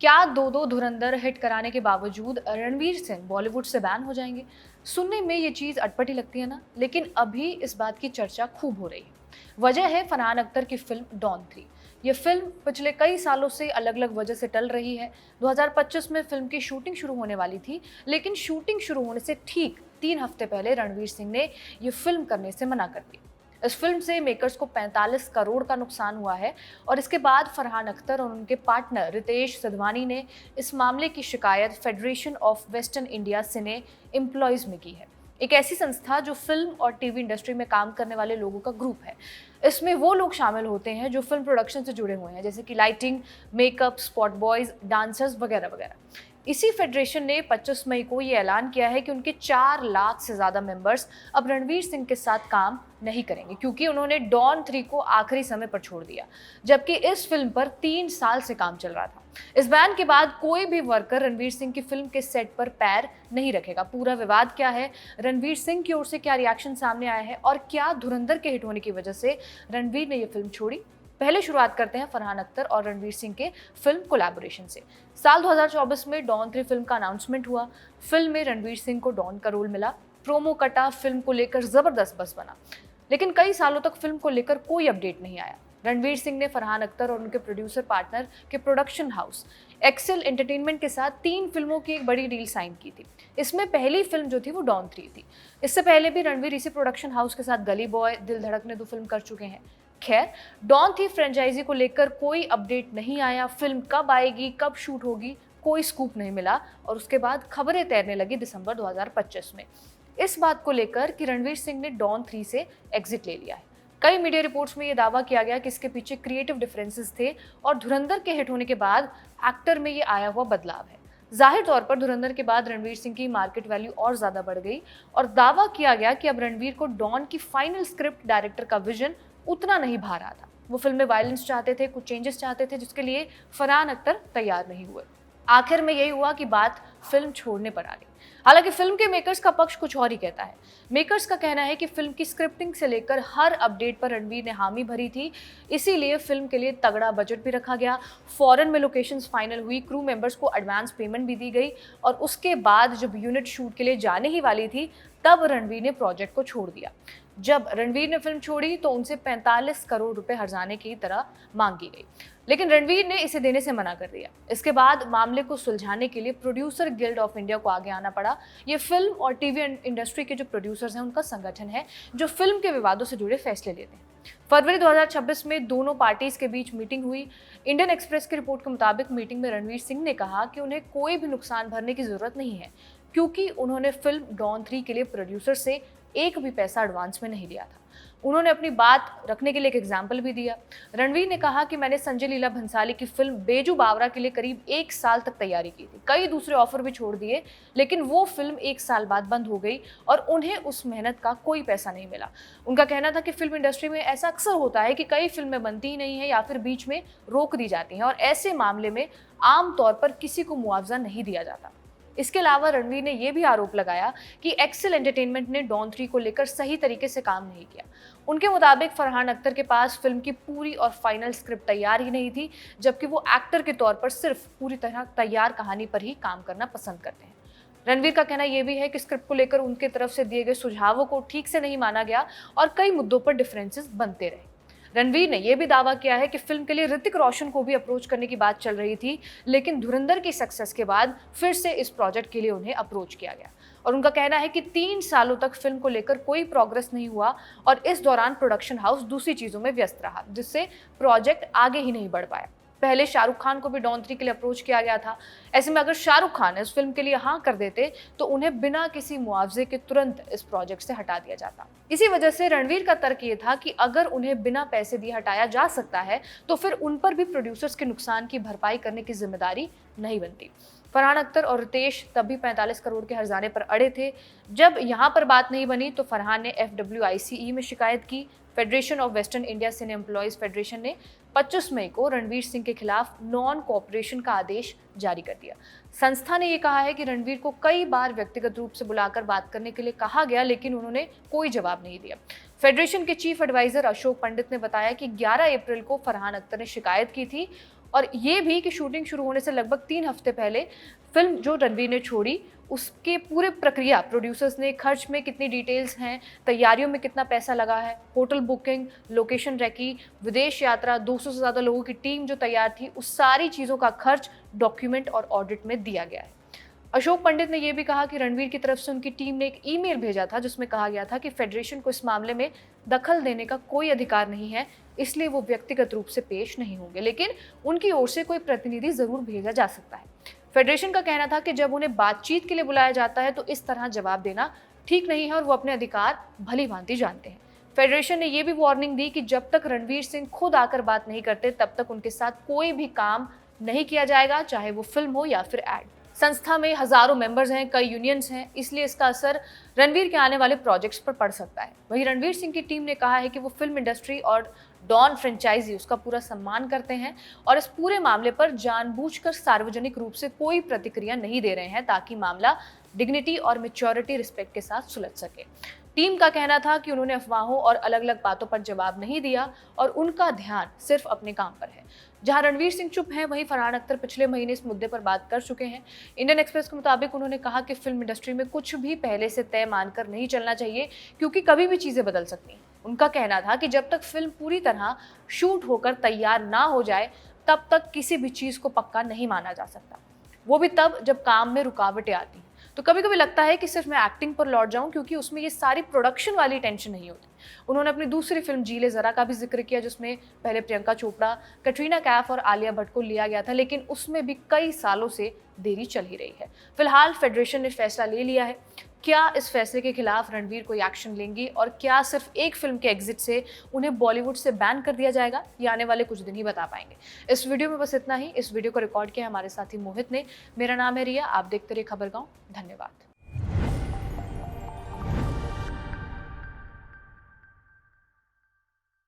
क्या दो दो धुरंधर हिट कराने के बावजूद रणवीर सिंह बॉलीवुड से बैन हो जाएंगे? सुनने में ये चीज अटपटी लगती है ना, लेकिन अभी इस बात की चर्चा खूब हो रही है। वजह है फरहान अख्तर की फिल्म डॉन 3। ये फिल्म पिछले कई सालों से अलग अलग वजह से टल रही है। 2025 में फिल्म की शूटिंग शुरू होने वाली थी, लेकिन शूटिंग शुरू होने से ठीक 3 हफ्ते पहले रणवीर सिंह ने ये फिल्म करने से मना कर दी। इस फिल्म से मेकर्स को 45 करोड़ का नुकसान हुआ है और इसके बाद फरहान अख्तर और उनके पार्टनर रितेश सिधवानी ने इस मामले की शिकायत federation of western India cine employees में की है। एक ऐसी संस्था जो फिल्म और टीवी इंडस्ट्री में काम करने वाले लोगों का ग्रुप है। इसमें वो लोग शामिल होते हैं जो फिल्म प्रोडक्शन से जुड़े हुए हैं, जैसे कि lighting, makeup, spot boys, dancers वगैरह वगैरह। इसी फेडरेशन ने 25 मई को ये ऐलान किया है कि उनके 4 लाख से ज़्यादा मेंबर्स अब रणवीर सिंह के साथ काम नहीं करेंगे, क्योंकि उन्होंने डॉन 3 को आखिरी समय पर छोड़ दिया, जबकि इस फिल्म पर 3 साल से काम चल रहा था। इस बैन के बाद कोई भी वर्कर रणवीर सिंह की फिल्म के सेट पर पैर नहीं रखेगा। पूरा विवाद क्या है, रणवीर सिंह की ओर से क्या रिएक्शन सामने आया है और क्या धुरंधर के हिट होने की वजह से रणवीर ने यह फिल्म छोड़ी? पहले शुरुआत करते हैं फरहान अख्तर और रणवीर सिंह के फिल्म कोलैबोरेशन से। साल 2024 में डॉन 3 फिल्म का अनाउंसमेंट हुआ। फिल्म में रणवीर सिंह को डॉन का रोल मिला। प्रोमो कटा, फिल्म को लेकर जबरदस्त बस बना, लेकिन कई सालों तक फिल्म को लेकर कोई अपडेट नहीं आया। रणवीर सिंह ने फरहान अख्तर और उनके प्रोड्यूसर पार्टनर के प्रोडक्शन हाउस एक्सेल एंटरटेनमेंट के साथ 3 फिल्मों की एक बड़ी डील साइन की थी। इसमें पहली फिल्म जो थी वो डॉन 3 थी। इससे पहले भी रणवीर इसी प्रोडक्शन हाउस के साथ गली बॉय, दिल धड़कने 2 फिल्म कर चुके हैं। खैर, डॉन 3 फ्रेंचाइजी को लेकर कोई अपडेट नहीं आया। फिल्म कब आएगी, कब शूट होगी, कोई स्कूप नहीं मिला और उसके बाद खबरें तैरने लगी दिसंबर 2025 में इस बात को लेकर कि रणवीर सिंह ने डॉन 3 से एग्जिट ले लिया है। कई मीडिया रिपोर्ट्स में यह दावा किया गया कि इसके पीछे क्रिएटिव डिफरेंसेस थे और धुरंधर के हिट होने के बाद एक्टर में ये आया हुआ बदलाव है। जाहिर तौर पर धुरंधर के बाद रणवीर सिंह की मार्केट वैल्यू और ज्यादा बढ़ गई और दावा किया गया कि अब रणवीर को डॉन की फाइनल स्क्रिप्ट डायरेक्टर का विजन उतना नहीं भा रहा था। वो फिल्म में वायलेंस चाहते थे, कुछ चेंजेस चाहते थे, जिसके लिए फरहान अख्तर तैयार नहीं हुए। आखिर में यही हुआ कि बात फिल्म छोड़ने पर आ गई। हालांकि फिल्म के मेकर्स का पक्ष कुछ और ही कहता है। मेकर्स का कहना है कि फिल्म की स्क्रिप्टिंग से लेकर हर अपडेट पर रणवीर ने हामी भरी थी, इसीलिए फिल्म के लिए तगड़ा बजट भी रखा गया। फॉरेन में लोकेशंस फाइनल हुई, क्रू मेंबर्स को एडवांस पेमेंट भी दी गई और उसके बाद जब यूनिट शूट के लिए जाने ही वाली थी, तब रणवीर ने प्रोजेक्ट को छोड़ दिया। जब रणवीर ने फिल्म छोड़ी तो उनसे 45 करोड़ रुपए हर्जाने की तरह मांगी गई, लेकिन रणवीर ने इसे देने से मना कर दिया। इसके बाद मामले को सुलझाने के लिए प्रोड्यूसर गिल्ड ऑफ इंडिया को आगे आना पड़ा। ये फिल्म और टीवी इंडस्ट्री के जो प्रोड्यूसर्स हैं उनका संगठन है जो फिल्म के विवादों से जुड़े फैसले लेते हैं। फरवरी 2026 में दोनों पार्टीज के बीच मीटिंग हुई। इंडियन एक्सप्रेस की रिपोर्ट के मुताबिक मीटिंग में रणवीर सिंह ने कहा कि उन्हें कोई भी नुकसान भरने की जरूरत नहीं है, क्योंकि उन्होंने फिल्म डॉन 3 के लिए प्रोड्यूसर से एक भी पैसा एडवांस में नहीं लिया था। उन्होंने अपनी बात रखने के लिए एक एग्जाम्पल भी दिया। रणवीर ने कहा कि मैंने संजय लीला भंसाली की फिल्म बेजू बावरा के लिए करीब 1 साल तक तैयारी की थी, कई दूसरे ऑफर भी छोड़ दिए, लेकिन वो फिल्म 1 साल बाद बंद हो गई और उन्हें उस मेहनत का कोई पैसा नहीं मिला। उनका कहना था कि फिल्म इंडस्ट्री में ऐसा अक्सर होता है कि कई फिल्में बनती ही नहीं है या फिर बीच में रोक दी जाती हैं और ऐसे मामले में आमतौर पर किसी को मुआवजा नहीं दिया जाता। इसके अलावा रणवीर ने यह भी आरोप लगाया कि एक्सेल एंटरटेनमेंट ने डॉन 3 को लेकर सही तरीके से काम नहीं किया। उनके मुताबिक फरहान अख्तर के पास फिल्म की पूरी और फाइनल स्क्रिप्ट तैयार ही नहीं थी, जबकि वो एक्टर के तौर पर सिर्फ पूरी तरह तैयार कहानी पर ही काम करना पसंद करते हैं। रणवीर का कहना यह भी है कि स्क्रिप्ट को लेकर उनके तरफ से दिए गए सुझावों को ठीक से नहीं माना गया और कई मुद्दों पर डिफरेंसेस बनते रहे। रणवीर ने यह भी दावा किया है कि फिल्म के लिए ऋतिक रोशन को भी अप्रोच करने की बात चल रही थी, लेकिन धुरंधर की सक्सेस के बाद फिर से इस प्रोजेक्ट के लिए उन्हें अप्रोच किया गया और उनका कहना है कि 3 सालों तक फिल्म को लेकर कोई प्रोग्रेस नहीं हुआ और इस दौरान प्रोडक्शन हाउस दूसरी चीजों में व्यस्त रहा, जिससे प्रोजेक्ट आगे ही नहीं बढ़ पाया। पहले शाहरुख खान को भी डॉन 3 के लिए अप्रोच किया गया था। ऐसे में अगर शाहरुख खान इस फिल्म के लिए हाँ कर देते तो उन्हें बिना किसी मुआवजे के तुरंत इस प्रोजेक्ट से हटा दिया जाता। इसी वजह से रणवीर का तर्क ये था कि अगर उन्हें बिना पैसे दिए हटाया जा सकता है तो फिर उन पर भी प्रोड्यूसर्स के नुकसान की भरपाई करने की जिम्मेदारी नहीं बनती। फरहान अख्तर और रितेश तब भी 45 करोड़ के हर्जाने पर अड़े थे। जब यहाँ पर बात नहीं बनी तो फरहान ने FWICE में शिकायत की। Federation of western India cine employees federation ने 25 मई को रणवीर सिंह के खिलाफ नॉन कोऑपरेशन का आदेश जारी कर दिया। संस्था ने यह कहा है कि रणवीर को कई बार व्यक्तिगत रूप से बुलाकर बात करने के लिए कहा गया, लेकिन उन्होंने कोई जवाब नहीं दिया। फेडरेशन के चीफ एडवाइजर अशोक पंडित ने बताया कि 11 अप्रैल को फरहान अख्तर ने शिकायत की थी। और ये भी कि शूटिंग शुरू होने से लगभग 3 हफ्ते पहले फिल्म जो रणवीर ने छोड़ी, उसके पूरे प्रक्रिया प्रोड्यूसर्स ने, खर्च में कितनी डिटेल्स हैं, तैयारियों में कितना पैसा लगा है, होटल बुकिंग, लोकेशन रेकी, विदेश यात्रा, 200 से ज़्यादा लोगों की टीम जो तैयार थी, उस सारी चीज़ों का खर्च डॉक्यूमेंट और ऑडिट में दिया गया है। अशोक पंडित ने यह भी कहा कि रणवीर की तरफ से उनकी टीम ने एक ईमेल भेजा था जिसमें कहा गया था कि फेडरेशन को इस मामले में दखल देने का कोई अधिकार नहीं है, इसलिए वो व्यक्तिगत रूप से पेश नहीं होंगे, लेकिन उनकी ओर से कोई प्रतिनिधि जरूर भेजा जा सकता है। फेडरेशन का कहना था कि जब उन्हें बातचीत के लिए बुलाया जाता है तो इस तरह जवाब देना ठीक नहीं है और वो अपने अधिकार भली भांति जानते हैं। फेडरेशन ने यह भी वार्निंग दी कि जब तक रणवीर सिंह खुद आकर बात नहीं करते तब तक उनके साथ कोई भी काम नहीं किया जाएगा, चाहे वो फिल्म हो या फिर एड। संस्था में हजारों मेंबर्स हैं, कई यूनियंस हैं, इसलिए इसका असर रणवीर के आने वाले प्रोजेक्ट्स पर पड़ सकता है। वहीं रणवीर सिंह की टीम ने कहा है कि वो फिल्म इंडस्ट्री और डॉन फ्रेंचाइजी उसका पूरा सम्मान करते हैं और इस पूरे मामले पर जानबूझकर सार्वजनिक रूप से कोई प्रतिक्रिया नहीं दे रहे हैं ताकि मामला डिग्निटी और मैच्योरिटी रिस्पेक्ट के साथ सुलझ सके। टीम का कहना था कि उन्होंने अफवाहों और अलग अलग बातों पर जवाब नहीं दिया और उनका ध्यान सिर्फ अपने काम पर है। जहां रणवीर सिंह चुप हैं, वहीं फरहान अख्तर पिछले महीने इस मुद्दे पर बात कर चुके हैं। इंडियन एक्सप्रेस के मुताबिक उन्होंने कहा कि फिल्म इंडस्ट्री में कुछ भी पहले से तय मानकर नहीं चलना चाहिए, क्योंकि कभी भी चीजें बदल सकती हैं। उनका कहना था कि जब तक फिल्म पूरी तरह शूट होकर तैयार ना हो जाए तब तक किसी भी चीज को पक्का नहीं माना जा सकता, वो भी तब जब काम में रुकावटें आती हैं। तो कभी कभी लगता है कि सिर्फ मैं एक्टिंग पर लौट जाऊं, क्योंकि उसमें ये सारी प्रोडक्शन वाली टेंशन नहीं होती। उन्होंने अपनी दूसरी फिल्म जी ले जरा का भी जिक्र किया, जिसमें पहले प्रियंका चोपड़ा, कटरीना कैफ और आलिया भट्ट को लिया गया था, लेकिन उसमें भी कई सालों से देरी चल ही रही है। फिलहाल फेडरेशन ने फैसला ले लिया है। क्या इस फैसले के खिलाफ रणवीर कोई एक्शन लेंगे और क्या सिर्फ एक फिल्म के एग्जिट से उन्हें बॉलीवुड से बैन कर दिया जाएगा, ये आने वाले कुछ दिन ही बता पाएंगे। इस वीडियो में बस इतना ही। इस वीडियो को रिकॉर्ड किया हमारे साथी मोहित ने। मेरा नाम है रिया, आप देखते रहिए खबरगांव। धन्यवाद।